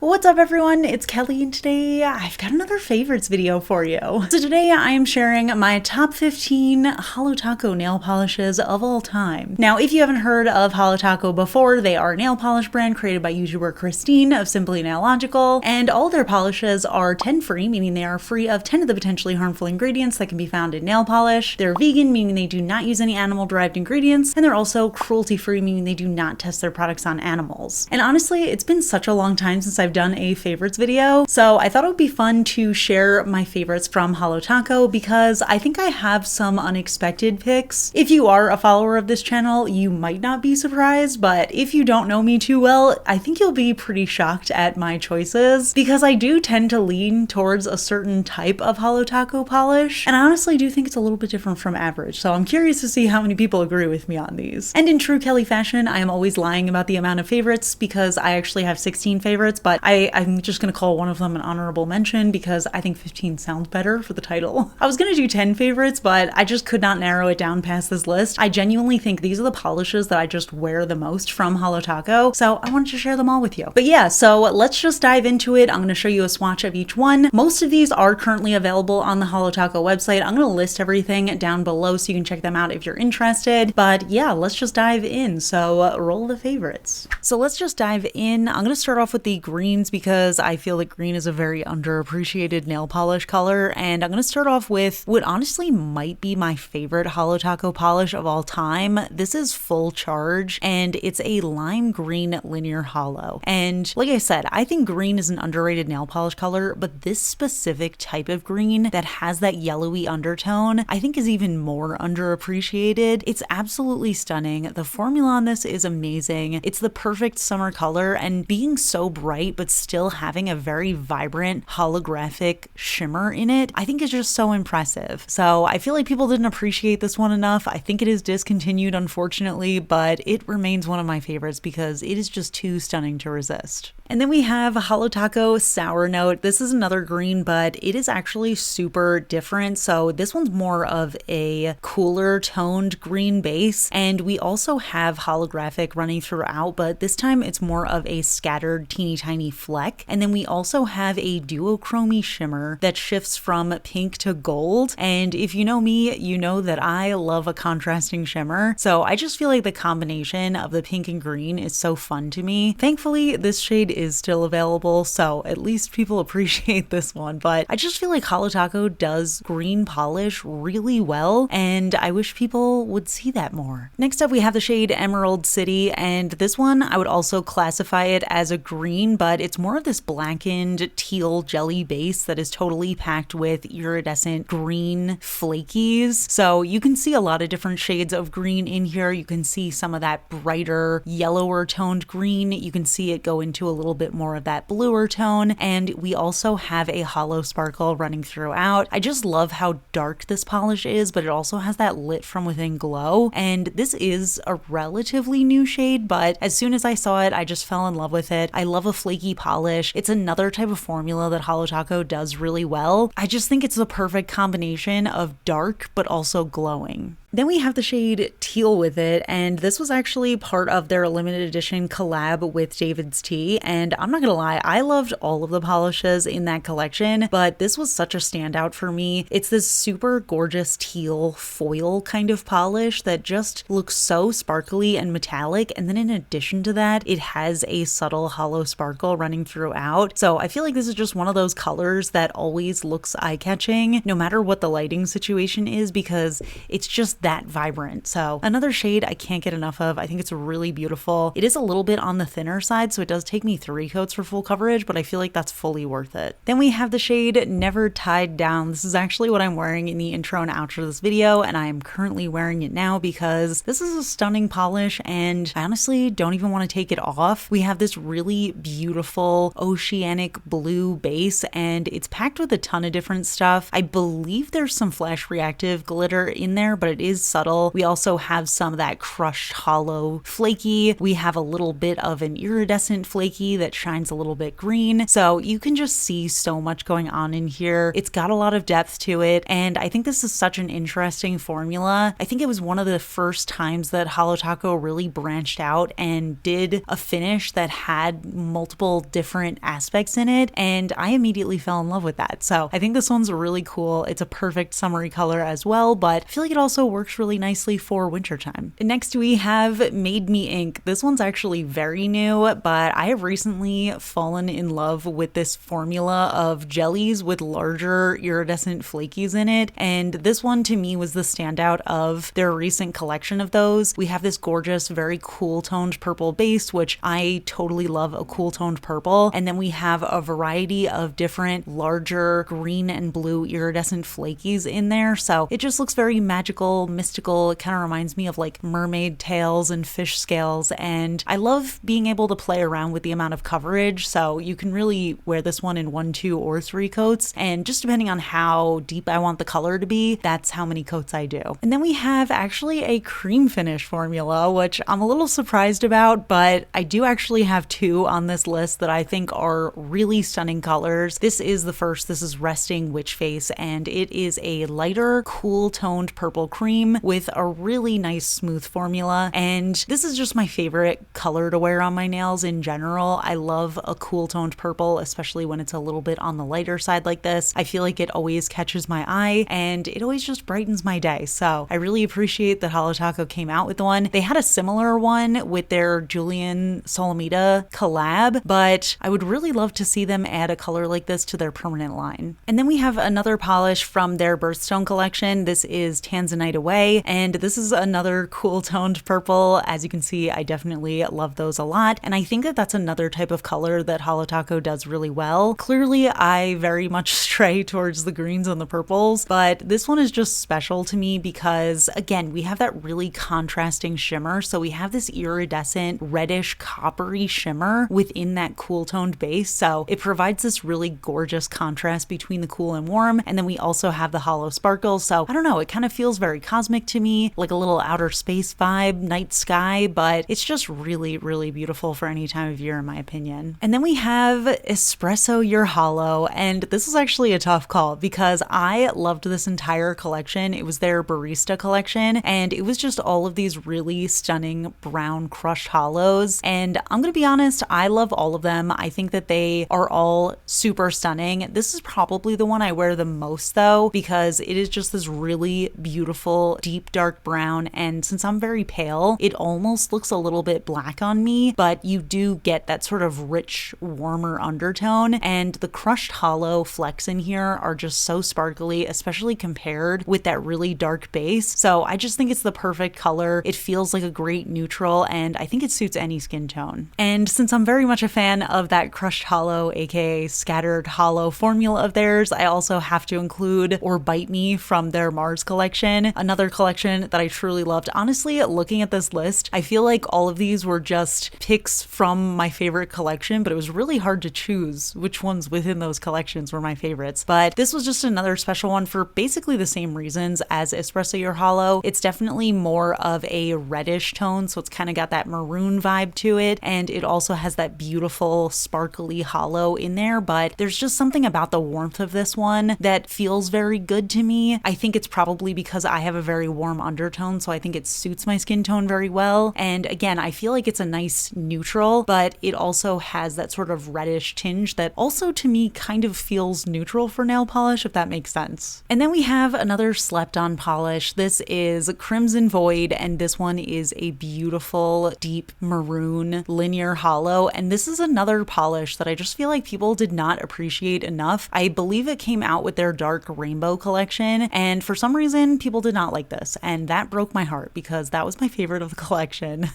What's up everyone, it's Kelly and today I've got another favorites video for you. So today I am sharing my top 15 Holo Taco nail polishes of all time. Now if you haven't heard of Holo Taco before, they are a nail polish brand created by YouTuber Cristine of Simply Nailogical, and all their polishes are 10 free, meaning they are free of 10 of the potentially harmful ingredients that can be found in nail polish. They're vegan, meaning they do not use any animal derived ingredients, and they're also cruelty free, meaning they do not test their products on animals. And honestly, it's been such a long time since I've done a favorites video, so I thought it would be fun to share my favorites from Holo Taco because I think I have some unexpected picks. If you are a follower of this channel, you might not be surprised, but if you don't know me too well, I think you'll be pretty shocked at my choices because I do tend to lean towards a certain type of Holo Taco polish, and I honestly do think it's a little bit different from average, so I'm curious to see how many people agree with me on these. And in true Kelly fashion, I am always lying about the amount of favorites because I actually have 16 favorites, but I'm just gonna call one of them an honorable mention because I think 15 sounds better for the title. I was gonna do 10 favorites, but I just could not narrow it down past this list. I genuinely think these are the polishes that I just wear the most from Holo Taco, so I wanted to share them all with you. But yeah, so let's just dive into it. I'm gonna show you a swatch of each one. Most of these are currently available on the Holo Taco website. I'm gonna list everything down below so you can check them out if you're interested. But yeah, let's just dive in. So roll the favorites. So let's just dive in. I'm gonna start off with the greens because I feel like green is a very underappreciated nail polish color, and I'm going to start off with what honestly might be my favorite Holo Taco polish of all time. This is Full Charge, and it's a lime green linear holo. And like I said, I think green is an underrated nail polish color, but this specific type of green that has that yellowy undertone, I think is even more underappreciated. It's absolutely stunning. The formula on this is amazing. It's the perfect summer color, and being so bright but still having a very vibrant holographic shimmer in it, I think is just so impressive. So I feel like people didn't appreciate this one enough. I think it is discontinued, unfortunately, but it remains one of my favorites because it is just too stunning to resist. And then we have Holo Taco Sour Note. This is another green, but it is actually super different. So this one's more of a cooler toned green base. And we also have holographic running throughout, but this time it's more of a scattered teeny tiny fleck. And then we also have a duochrome shimmer that shifts from pink to gold. And if you know me, you know that I love a contrasting shimmer. So I just feel like the combination of the pink and green is so fun to me. Thankfully, this shade is still available, so at least people appreciate this one. But I just feel like Holo Taco does green polish really well, and I wish people would see that more. Next up, we have the shade Emerald City, and this one I would also classify it as a green, but it's more of this blackened teal jelly base that is totally packed with iridescent green flakies. So you can see a lot of different shades of green in here. You can see some of that brighter, yellower toned green. You can see it go into a little bit more of that bluer tone, and we also have a holo sparkle running throughout. I just love how dark this polish is, but it also has that lit from within glow, and this is a relatively new shade, but as soon as I saw it, I just fell in love with it. I love a flaky polish. It's another type of formula that Holo Taco does really well. I just think it's the perfect combination of dark but also glowing. Then we have the shade Teal with it, and this was actually part of their limited edition collab with David's Tea, and I'm not gonna lie, I loved all of the polishes in that collection, but this was such a standout for me. It's this super gorgeous teal foil kind of polish that just looks so sparkly and metallic, and then in addition to that, it has a subtle holo sparkle running throughout. So I feel like this is just one of those colors that always looks eye-catching, no matter what the lighting situation is, because it's just that vibrant. So another shade I can't get enough of. I think it's really beautiful. It is a little bit on the thinner side, so it does take me 3 coats for full coverage, but I feel like that's fully worth it. Then we have the shade Never Tied Down. This is actually what I'm wearing in the intro and outro of this video, and I am currently wearing it now because this is a stunning polish, and I honestly don't even want to take it off. We have this really beautiful oceanic blue base, and it's packed with a ton of different stuff. I believe there's some flash reactive glitter in there, but it is subtle. We also have some of that crushed hollow flaky. We have a little bit of an iridescent flaky that shines a little bit green. So you can just see so much going on in here. It's got a lot of depth to it, and I think this is such an interesting formula. I think it was one of the first times that Holo Taco really branched out and did a finish that had multiple different aspects in it, and I immediately fell in love with that. So I think this one's really cool. It's a perfect summery color as well, but I feel like it also works really nicely for wintertime. Next we have Made Me Ink. This one's actually very new, but I have recently fallen in love with this formula of jellies with larger iridescent flakies in it, and this one to me was the standout of their recent collection of those. We have this gorgeous, very cool toned purple base, which I totally love a cool toned purple, and then we have a variety of different larger green and blue iridescent flakies in there, so it just looks very magical, mystical. It kind of reminds me of like mermaid tails and fish scales, and I love being able to play around with the amount of coverage, so you can really wear this one in 1, 2, or 3 coats, and just depending on how deep I want the color to be, that's how many coats I do. And then we have actually a cream finish formula, which I'm a little surprised about, but I do actually have 2 on this list that I think are really stunning colors. This is the first. This is Resting Witch Face, and it is a lighter, cool toned purple cream with a really nice smooth formula, and this is just my favorite color to wear on my nails in general. I love a cool toned purple, especially when it's a little bit on the lighter side like this. I feel like it always catches my eye, and it always just brightens my day, so I really appreciate that Holo Taco came out with one. They had a similar one with their Julian Solomita collab, but I would really love to see them add a color like this to their permanent line. And then we have another polish from their Birthstone collection. This is Tanzanite Away, and this is another cool toned purple. As you can see, I definitely love those a lot, and I think that that's another type of color that Holo Taco does really well. Clearly, I very much stray towards the greens and the purples, but this one is just special to me because, again, we have that really contrasting shimmer. So we have this iridescent reddish coppery shimmer within that cool toned base, so it provides this really gorgeous contrast between the cool and warm, and then we also have the hollow sparkle. So I don't know, it kind of feels very cosmic to me, like a little outer space vibe, night sky, but it's just really, really beautiful for any time of year in my opinion. And then we have Espresso Your Holo, and this is actually a tough call because I loved this entire collection. It was their barista collection, and it was just all of these really stunning brown crushed hollows, and I'm gonna be honest, I love all of them. I think that they are all super stunning. This is probably the one I wear the most though, because it is just this really beautiful deep dark brown, and since I'm very pale, it almost looks a little bit black on me, but you do get that sort of rich, warmer undertone, and the crushed hollow flecks in here are just so sparkly, especially compared with that really dark base. So I just think it's the perfect color. It feels like a great neutral, and I think it suits any skin tone. And since I'm very much a fan of that crushed hollow, aka scattered hollow formula of theirs, I also have to include Orbite Me from their Mars collection, another collection that I truly loved. Honestly, looking at this list, I feel like all of these were just picks from my favorite collection, but it was really hard to choose which ones within those collections were my favorites. But this was just another special one for basically the same reasons as Espresso Your Holo. It's definitely more of a reddish tone, so it's kind of got that maroon vibe to it, and it also has that beautiful sparkly hollow in there, but there's just something about the warmth of this one that feels very good to me. I think it's probably because I have a very warm undertone, so I think it suits my skin tone very well, and again, I feel like it's a nice neutral, but it also has that sort of reddish tinge that also to me kind of feels neutral for nail polish, if that makes sense. And then we have another slept on polish. This is Crimson Void, and this one is a beautiful deep maroon linear hollow, and this is another polish that I just feel like people did not appreciate enough. I believe it came out with their dark rainbow collection, and for some reason people did not like this, and that broke my heart because that was my favorite of the collection.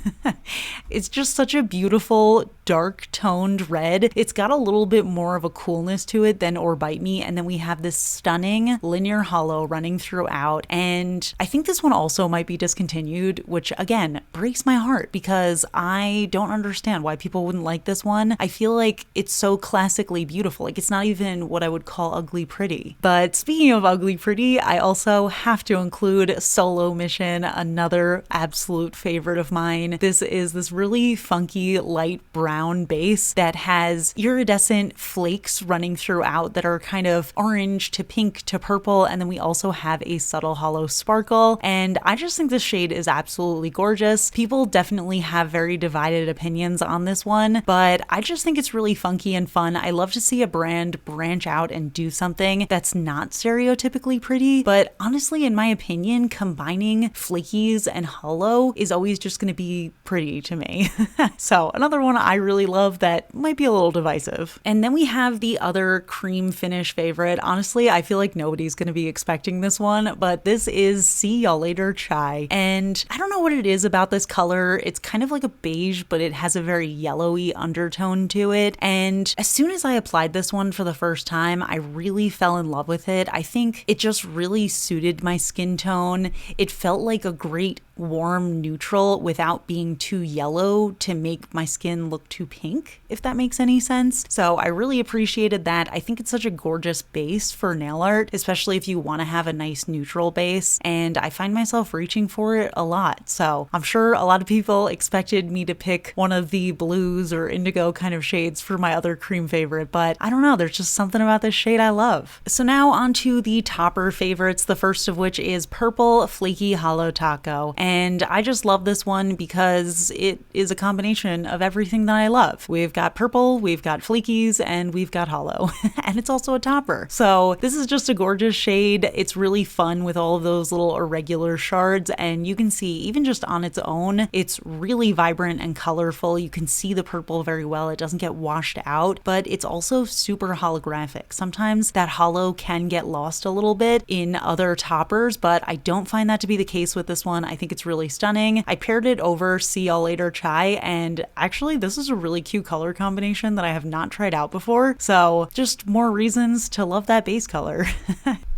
It's just such a beautiful dark toned red. It's got a little bit more of a coolness to it than Orbite Me, and then we have this stunning linear hollow running throughout, and I think this one also might be discontinued, which again breaks my heart because I don't understand why people wouldn't like this one. I feel like it's so classically beautiful, like it's not even what I would call ugly pretty. But speaking of ugly pretty, I also have to include include Solo Mission, another absolute favorite of mine. This is this really funky light brown base that has iridescent flakes running throughout that are kind of orange to pink to purple, and then we also have a subtle hollow sparkle, and I just think this shade is absolutely gorgeous. People definitely have very divided opinions on this one, but I just think it's really funky and fun. I love to see a brand branch out and do something that's not stereotypically pretty, but honestly, in my opinion, combining flakies and hollow is always just going to be pretty to me. So another one I really love that might be a little divisive. And then we have the other cream finish favorite. Honestly, I feel like nobody's going to be expecting this one, but this is See Y'all Later Chai. And I don't know what it is about this color. It's kind of like a beige, but it has a very yellowy undertone to it. And as soon as I applied this one for the first time, I really fell in love with it. I think it just really suited my skin tone. It felt like a great warm neutral without being too yellow to make my skin look too pink, if that makes any sense. So I really appreciated that. I think it's such a gorgeous base for nail art, especially if you want to have a nice neutral base, and I find myself reaching for it a lot. So I'm sure a lot of people expected me to pick one of the blues or indigo kind of shades for my other cream favorite, but I don't know, there's just something about this shade I love. So now on to the topper favorites, the first of which is Purple Flaky Holo Taco. And I just love this one because it is a combination of everything that I love. We've got purple, we've got flakies, and we've got hollow. And it's also a topper. So this is just a gorgeous shade. It's really fun with all of those little irregular shards. And you can see, even just on its own, it's really vibrant and colorful. You can see the purple very well. It doesn't get washed out, but it's also super holographic. Sometimes that hollow can get lost a little bit in other toppers, but I don't find that to be the case with this one. I think it's really stunning. I paired it over See Y'all Later Chai, and actually this is a really cute color combination that I have not tried out before, so just more reasons to love that base color.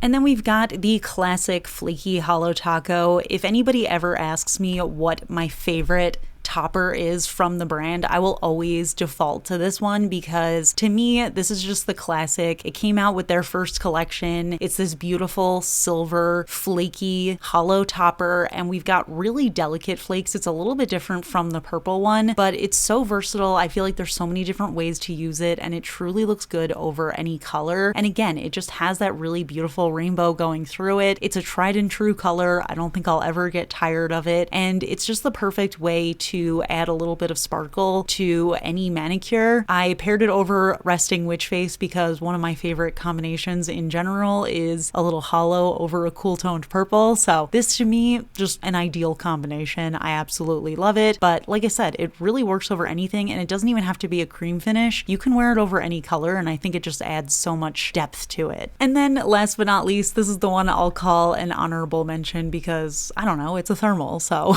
And then we've got the classic Flaky Holo Taco. If anybody ever asks me what my favorite topper is from the brand, I will always default to this one because to me, this is just the classic. It came out with their first collection. It's this beautiful silver, flaky, hollow topper, and we've got really delicate flakes. It's a little bit different from the purple one, but it's so versatile. I feel like there's so many different ways to use it, and it truly looks good over any color. And again, it just has that really beautiful rainbow going through it. It's a tried and true color. I don't think I'll ever get tired of it, and it's just the perfect way to add a little bit of sparkle to any manicure. I paired it over Resting Witch Face because one of my favorite combinations in general is a little hollow over a cool toned purple. So this to me, just an ideal combination. I absolutely love it. But like I said, it really works over anything, and it doesn't even have to be a cream finish. You can wear it over any color, and I think it just adds so much depth to it. And then last but not least, this is the one I'll call an honorable mention because, I don't know, it's a thermal, so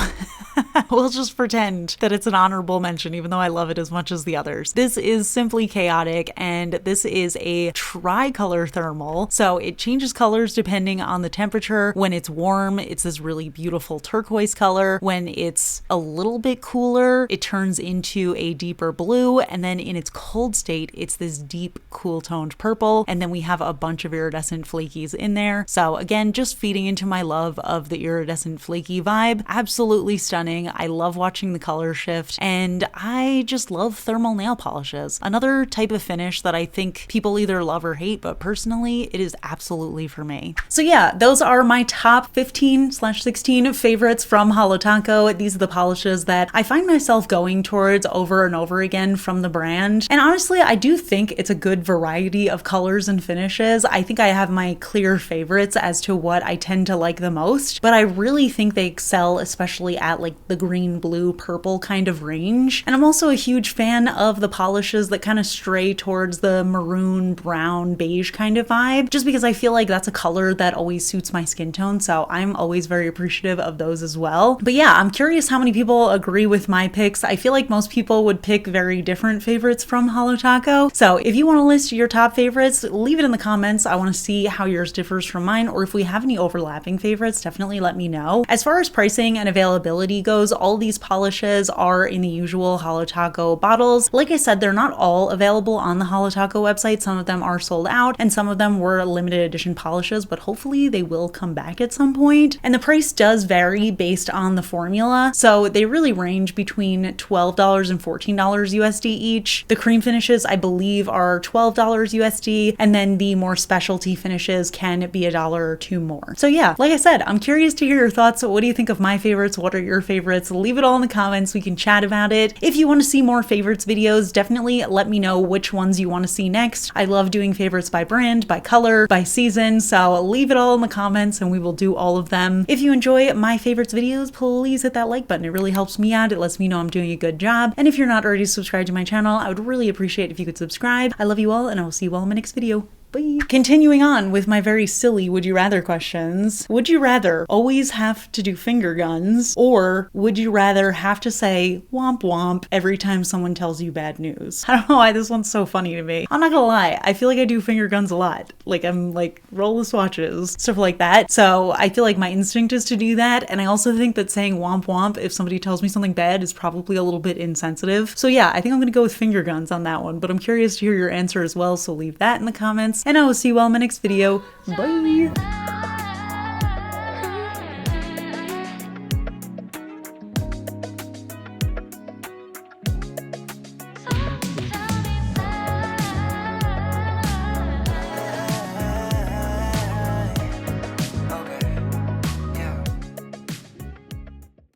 we'll just pretend that it's an honorable mention, even though I love it as much as the others. This is Simply Chaotic, and this is a tricolor thermal. So it changes colors depending on the temperature. When it's warm, it's this really beautiful turquoise color. When it's a little bit cooler, it turns into a deeper blue. And then in its cold state, it's this deep, cool toned purple. And then we have a bunch of iridescent flakies in there. So again, just feeding into my love of the iridescent flaky vibe. Absolutely stunning. I love watching the color shift, and I just love thermal nail polishes. Another type of finish that I think people either love or hate, but personally it is absolutely for me. So yeah, those are my top 15/16 favorites from Holo Taco. These are the polishes that I find myself going towards over and over again from the brand, and honestly I do think it's a good variety of colors and finishes. I think I have my clear favorites as to what I tend to like the most, but I really think they excel especially at like the green, blue, purple kind of range. And I'm also a huge fan of the polishes that kind of stray towards the maroon, brown, beige kind of vibe, just because I feel like that's a color that always suits my skin tone. So I'm always very appreciative of those as well. But yeah, I'm curious how many people agree with my picks. I feel like most people would pick very different favorites from Holo Taco. So if you want to list your top favorites, leave it in the comments. I want to see how yours differs from mine, or if we have any overlapping favorites, definitely let me know. As far as pricing and availability goes, all these polishes are in the usual Holo Taco bottles. Like I said, they're not all available on the Holo Taco website. Some of them are sold out and some of them were limited edition polishes, but hopefully they will come back at some point. And the price does vary based on the formula. So they really range between $12 and $14 USD each. The cream finishes, I believe, are $12 USD, and then the more specialty finishes can be $1 or $2 more. So yeah, like I said, I'm curious to hear your thoughts. What do you think of my favorites? What are your favorites? Leave it all in the comments. We can chat about it. If you want to see more favorites videos, definitely let me know which ones you want to see next. I love doing favorites by brand, by color, by season, so leave it all in the comments and we will do all of them. If you enjoy my favorites videos, please hit that like button. It really helps me out. It lets me know I'm doing a good job. And if you're not already subscribed to my channel, I would really appreciate if you could subscribe. I love you all and I will see you all in my next video. Bye. Continuing on with my very silly would you rather questions. Would you rather always have to do finger guns, or would you rather have to say womp womp every time someone tells you bad news? I don't know why this one's so funny to me. I'm not gonna lie, I feel like I do finger guns a lot. Like I'm like roll the swatches, stuff like that. So I feel like my instinct is to do that. And I also think that saying womp womp if somebody tells me something bad is probably a little bit insensitive. So yeah, I think I'm gonna go with finger guns on that one, but I'm curious to hear your answer as well. So leave that in the comments. And I will see you all in my next video. Bye!